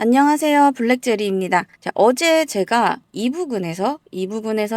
안녕하세요. 블랙제리입니다. 자, 어제 제가 이 부근에서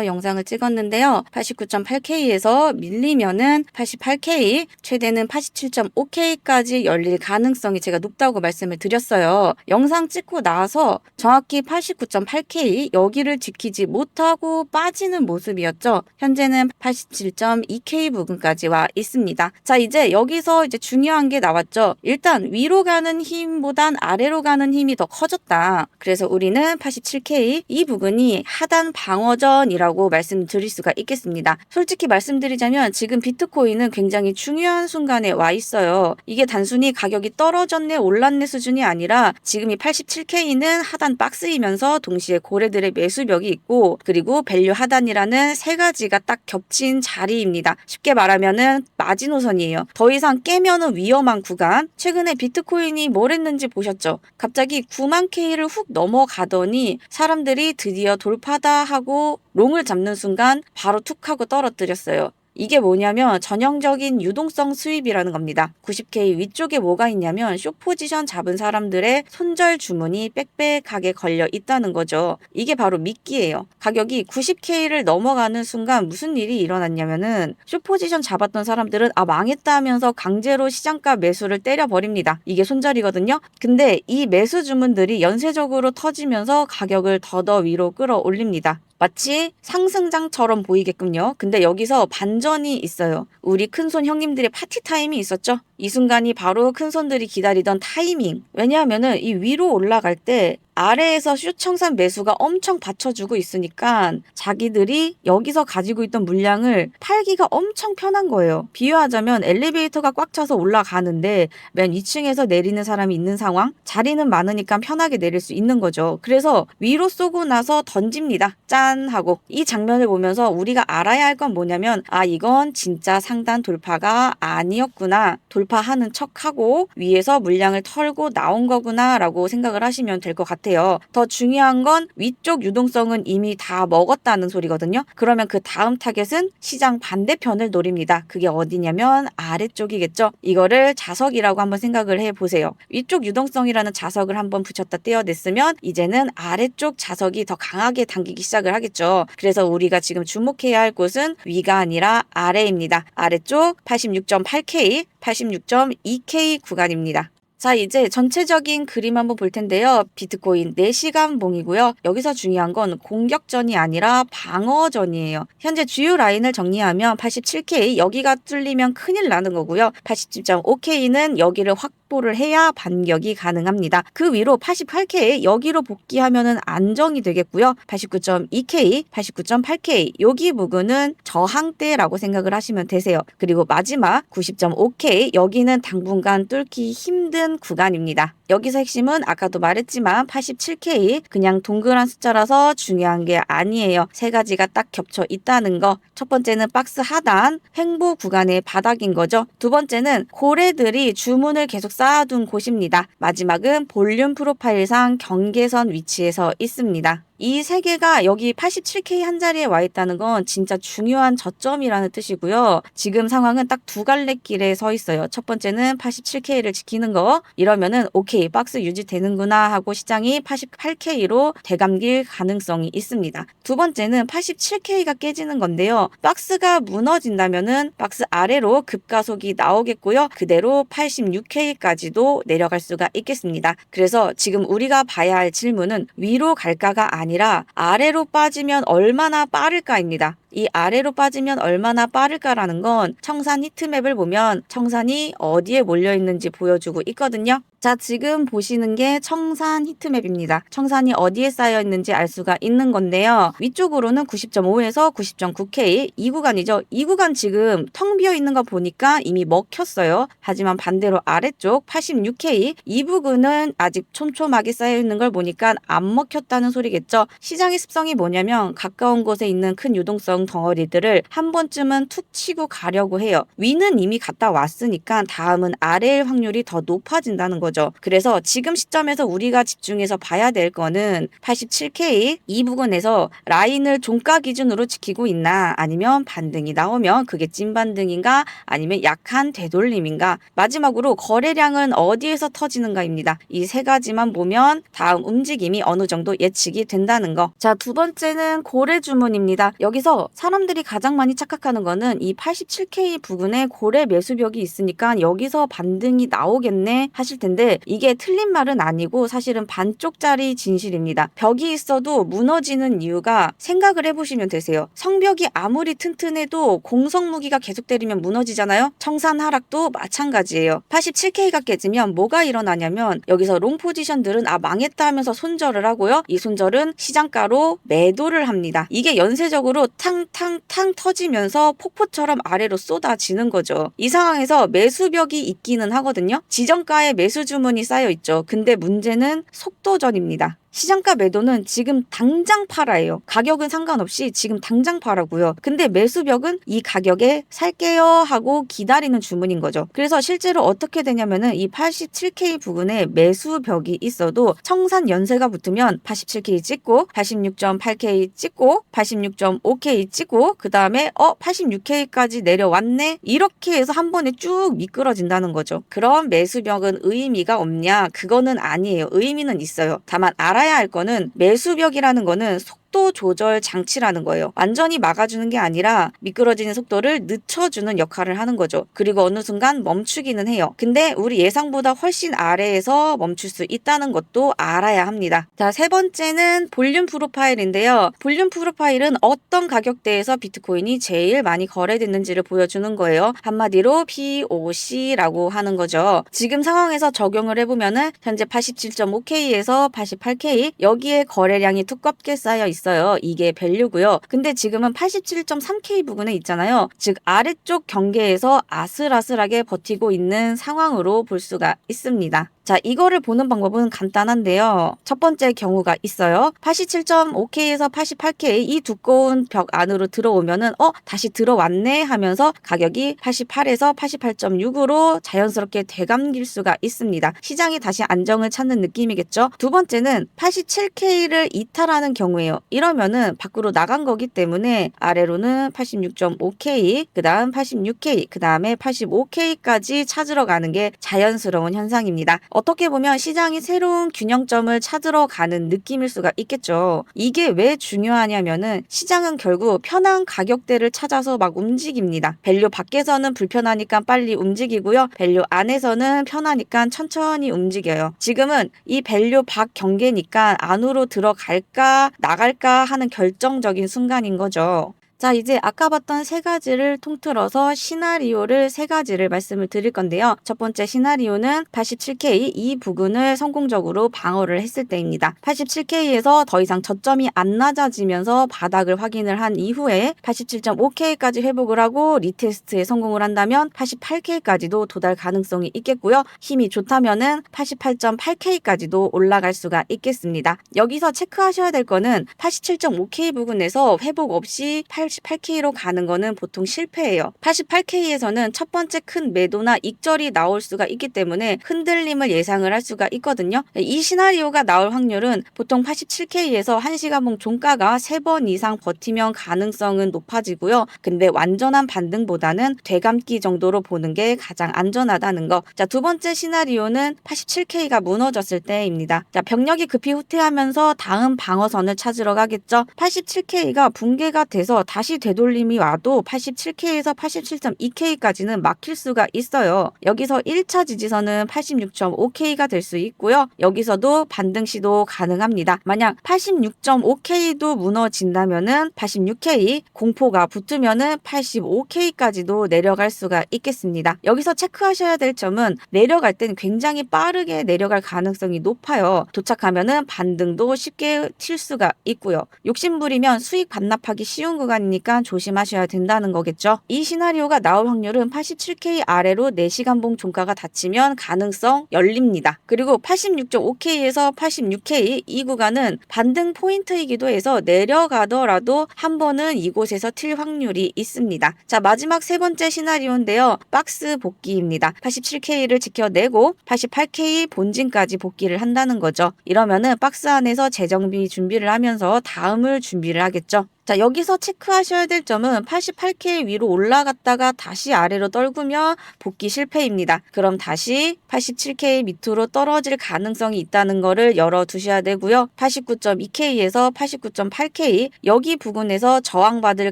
영상을 찍었는데요. 89.8K에서 밀리면은 88K, 최대는 87.5K까지 열릴 가능성이 제가 높다고 말씀을 드렸어요. 영상 찍고 나서 정확히 89.8K 여기를 지키지 못하고 빠지는 모습이었죠. 현재는 87.2K 부근까지 와 있습니다. 자, 이제 여기서 중요한 게 나왔죠. 일단 위로 가는 힘보단 아래로 가는 힘이 더 커졌다. 그래서 우리는 87K 이 부분이 하단 방어전이라고 말씀드릴 수가 있겠습니다. 솔직히 말씀드리자면 지금 비트코인은 굉장히 중요한 순간에 와 있어요. 이게 단순히 가격이 떨어졌네 올랐네 수준이 아니라 지금 이 87K는 하단 박스이면서 동시에 고래들의 매수벽이 있고 그리고 밸류 하단이라는 세 가지가 딱 겹친 자리입니다. 쉽게 말하면은 마지노선이에요. 더 이상 깨면은 위험한 구간. 최근에 비트코인이 뭘 했는지 보셨죠? 갑자기 9만 K를 훅 넘어가더니 사람들이 드디어 돌파다 하고 롱을 잡는 순간 바로 툭 하고 떨어뜨렸어요. 이게 뭐냐면 전형적인 유동성 수입이라는 겁니다. 90K 위쪽에 뭐가 있냐면 숏 포지션 잡은 사람들의 손절 주문이 빽빽하게 걸려 있다는 거죠. 이게 바로 미끼예요. 가격이 90K를 넘어가는 순간 무슨 일이 일어났냐면은 숏 포지션 잡았던 사람들은 망했다 하면서 강제로 시장가 매수를 때려버립니다. 이게 손절이거든요. 근데 이 매수 주문들이 연쇄적으로 터지면서 가격을 더더 위로 끌어올립니다. 마치 상승장처럼 보이게끔요. 근데 여기서 반전이 있어요. 우리 큰손 형님들의 파티 타임이 있었죠. 이 순간이 바로 큰손들이 기다리던 타이밍. 왜냐하면은 이 위로 올라갈 때 아래에서 숏청산 매수가 엄청 받쳐주고 있으니까 자기들이 여기서 가지고 있던 물량을 팔기가 엄청 편한 거예요. 비유하자면 엘리베이터가 꽉 차서 올라가는데 맨 2층에서 내리는 사람이 있는 상황. 자리는 많으니까 편하게 내릴 수 있는 거죠. 그래서 위로 쏘고 나서 던집니다. 짠 하고. 이 장면을 보면서 우리가 알아야 할 건 뭐냐면 이건 진짜 상단 돌파가 아니었구나. 돌파하는 척하고 위에서 물량을 털고 나온 거구나 라고 생각을 하시면 될 것 같아요. 더 중요한 건 위쪽 유동성은 이미 다 먹었다는 소리거든요. 그러면 그 다음 타겟은 시장 반대편을 노립니다. 그게 어디냐면 아래쪽이겠죠. 이거를 자석이라고 한번 생각을 해보세요. 위쪽 유동성이라는 자석을 한번 붙였다 떼어냈으면 이제는 아래쪽 자석이 더 강하게 당기기 시작을 하겠죠. 그래서 우리가 지금 주목해야 할 곳은 위가 아니라 아래입니다. 아래쪽 86.8K, 86.2K 구간입니다. 자, 이제 전체적인 그림 한번 볼 텐데요. 비트코인 4시간 봉이고요. 여기서 중요한 건 공격전이 아니라 방어전이에요. 현재 주요 라인을 정리하면 87K 여기가 뚫리면 큰일 나는 거고요. 87.5K는 여기를 확보를 해야 반격이 가능합니다. 그 위로 88K 여기로 복귀하면은 안정이 되겠고요. 89.2K, 89.8K 여기 부근은 저항대라고 생각을 하시면 되세요. 그리고 마지막 90.5K 여기는 당분간 뚫기 힘든 구간입니다. 여기서 핵심은 아까도 말했지만 87K 그냥 동그란 숫자라서 중요한 게 아니에요. 세 가지가 딱 겹쳐 있다는 거. 첫 번째는 박스 하단 횡보 구간의 바닥인 거죠. 두 번째는 고래들이 주문을 계속 쌓아둔 곳입니다. 마지막은 볼륨 프로파일상 경계선 위치에서 있습니다. 이 세 개가 여기 87K 한 자리에 와 있다는 건 진짜 중요한 저점이라는 뜻이고요. 지금 상황은 딱 두 갈래 길에 서 있어요. 첫 번째는 87K를 지키는 거. 이러면은 오케이 박스 유지되는구나 하고 시장이 88K로 되감길 가능성이 있습니다. 두 번째는 87K가 깨지는 건데요. 박스가 무너진다면은 박스 아래로 급가속이 나오겠고요. 그대로 86K까지도 내려갈 수가 있겠습니다. 그래서 지금 우리가 봐야 할 질문은 위로 갈까가 아니라 아래로 빠지면 얼마나 빠를까입니다. 이 아래로 빠지면 얼마나 빠를까라는 건 청산 히트맵을 보면 청산이 어디에 몰려 있는지 보여주고 있거든요. 자, 지금 보시는 게 청산 히트맵입니다. 청산이 어디에 쌓여 있는지 알 수가 있는 건데요. 위쪽으로는 90.5에서 90.9K 이 구간이죠. 이 구간 지금 텅 비어 있는 거 보니까 이미 먹혔어요. 하지만 반대로 아래쪽 86K 이 부분은 아직 촘촘하게 쌓여 있는 걸 보니까 안 먹혔다는 소리겠죠. 시장의 습성이 뭐냐면 가까운 곳에 있는 큰 유동성을 안정 덩어리들을 한 번쯤은 툭 치고 가려고 해요. 위는 이미 갔다 왔으니까 다음은 아래일 확률이 더 높아진다는 거죠. 그래서 지금 시점에서 우리가 집중해서 봐야 될 거는 87K 이 부근에서 라인을 종가 기준으로 지키고 있나, 아니면 반등이 나오면 그게 찐 반등인가, 아니면 약한 되돌림인가, 마지막으로 거래량은 어디에서 터지는가입니다. 이 세 가지만 보면 다음 움직임이 어느 정도 예측이 된다는 거. 자, 두 번째는 고래 주문입니다. 여기서 사람들이 가장 많이 착각하는 거는 이 87K 부근에 고래 매수벽이 있으니까 여기서 반등이 나오겠네 하실 텐데, 이게 틀린 말은 아니고 사실은 반쪽짜리 진실입니다. 벽이 있어도 무너지는 이유가 생각을 해보시면 되세요. 성벽이 아무리 튼튼해도 공성무기가 계속 때리면 무너지잖아요. 청산 하락도 마찬가지예요. 87K가 깨지면 뭐가 일어나냐면, 여기서 롱 포지션들은 망했다 하면서 손절을 하고요. 이 손절은 시장가로 매도를 합니다. 이게 연쇄적으로 탕탕탕 터지면서 폭포처럼 아래로 쏟아지는 거죠. 이 상황에서 매수벽이 있기는 하거든요. 지정가에 매수 주문이 쌓여 있죠. 근데 문제는 속도전입니다. 시장가 매도는 지금 당장 팔아요. 가격은 상관없이 지금 당장 팔아고요. 근데 매수벽은 이 가격에 살게요 하고 기다리는 주문인 거죠. 그래서 실제로 어떻게 되냐면은 이 87K 부근에 매수벽이 있어도 청산 연세가 붙으면 87K 찍고 86.8K 찍고 86.5K 찍고 그 다음에 86K까지 내려왔네, 이렇게 해서 한 번에 쭉 미끄러진다는 거죠. 그럼 매수벽은 의미가 없냐? 그거는 아니에요. 의미는 있어요. 다만 알아야 할 거는 매수벽이라는 거는 속도 조절 장치라는 거예요. 완전히 막아주는 게 아니라 미끄러지는 속도를 늦춰주는 역할을 하는 거죠. 그리고 어느 순간 멈추기는 해요. 근데 우리 예상보다 훨씬 아래에서 멈출 수 있다는 것도 알아야 합니다. 자, 세 번째는 볼륨 프로파일인데요. 볼륨 프로파일은 어떤 가격대에서 비트코인이 제일 많이 거래됐는지를 보여주는 거예요. 한마디로 POC라고 하는 거죠. 지금 상황에서 적용을 해보면은 현재 87.5K에서 88K 여기에 거래량이 두껍게 쌓여 있어요. 이게 밸류고요. 근데 지금은 87.3K 부근에 있잖아요. 즉 아래쪽 경계에서 아슬아슬하게 버티고 있는 상황으로 볼 수가 있습니다. 자, 이거를 보는 방법은 간단한데요. 첫 번째 경우가 있어요. 87.5K에서 88K 이 두꺼운 벽 안으로 들어오면은 다시 들어왔네 하면서 가격이 88에서 88.6으로 자연스럽게 되감길 수가 있습니다. 시장이 다시 안정을 찾는 느낌이겠죠. 두 번째는 87K를 이탈하는 경우예요. 이러면은 밖으로 나간 거기 때문에 아래로는 86.5K, 그 다음 86K, 그 다음에 85K까지 찾으러 가는 게 자연스러운 현상입니다. 어떻게 보면 시장이 새로운 균형점을 찾으러 가는 느낌일 수가 있겠죠. 이게 왜 중요하냐면은 시장은 결국 편한 가격대를 찾아서 막 움직입니다. 밸류 밖에서는 불편하니까 빨리 움직이고요. 밸류 안에서는 편하니까 천천히 움직여요. 지금은 이 밸류 밖 경계니까 안으로 들어갈까 나갈까 하는 결정적인 순간인 거죠. 자, 이제 아까 봤던 세 가지를 통틀어서 시나리오를 세 가지를 말씀을 드릴 건데요. 첫 번째 시나리오는 87K 이 부근을 성공적으로 방어를 했을 때입니다. 87K에서 더 이상 저점이 안 낮아지면서 바닥을 확인을 한 이후에 87.5K까지 회복을 하고 리테스트에 성공을 한다면 88K까지도 도달 가능성이 있겠고요. 힘이 좋다면은 88.8K까지도 올라갈 수가 있겠습니다. 여기서 체크하셔야 될 거는 87.5K 부근에서 회복 없이 88K로 가는 거는 보통 실패예요. 88K에서는 첫 번째 큰 매도나 익절이 나올 수가 있기 때문에 흔들림을 예상을 할 수가 있거든요. 이 시나리오가 나올 확률은 보통 87K에서 1시간봉 종가가 3번 이상 버티면 가능성은 높아지고요. 근데 완전한 반등보다는 되감기 정도로 보는 게 가장 안전하다는 거. 자, 두 번째 시나리오는 87K가 무너졌을 때입니다. 자, 병력이 급히 후퇴하면서 다음 방어선을 찾으러 가겠죠. 87K가 붕괴가 돼서 다시 되돌림이 와도 87K에서 87.2K까지는 막힐 수가 있어요. 여기서 1차 지지선은 86.5K가 될 수 있고요. 여기서도 반등 시도 가능합니다. 만약 86.5K도 무너진다면은 86K 공포가 붙으면은 85K까지도 내려갈 수가 있겠습니다. 여기서 체크하셔야 될 점은 내려갈 땐 굉장히 빠르게 내려갈 가능성이 높아요. 도착하면은 반등도 쉽게 칠 수가 있고요. 욕심부리면 수익 반납하기 쉬운 구간이 있으니까 조심하셔야 된다는 거겠죠. 이 시나리오가 나올 확률은 87K 아래로 4시간봉 종가가 닫히면 가능성 열립니다. 그리고 86.5K에서 86K 이 구간은 반등 포인트이기도 해서 내려가더라도 한 번은 이곳에서 튈 확률이 있습니다. 자, 마지막 세 번째 시나리오인데요. 박스 복귀입니다. 87K를 지켜내고 88K 본진까지 복귀를 한다는 거죠. 이러면은 박스 안에서 재정비 준비를 하면서 다음을 준비를 하겠죠. 자, 여기서 체크하셔야 될 점은 88K 위로 올라갔다가 다시 아래로 떨구며 복귀 실패입니다. 그럼 다시 87K 밑으로 떨어질 가능성이 있다는 거를 열어두셔야 되고요. 89.2K에서 89.8K 여기 부근에서 저항받을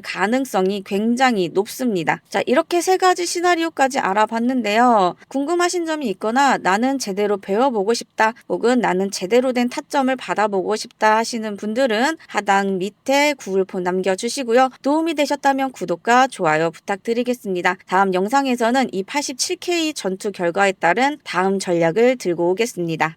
가능성이 굉장히 높습니다. 자, 이렇게 세 가지 시나리오까지 알아봤는데요. 궁금하신 점이 있거나 나는 제대로 배워보고 싶다 혹은 나는 제대로 된 타점을 받아보고 싶다 하시는 분들은 하단 밑에 구글폰 남겨주시고요. 도움이 되셨다면 구독과 좋아요 부탁드리겠습니다. 다음 영상에서는 이 87K 전투 결과에 따른 다음 전략을 들고 오겠습니다.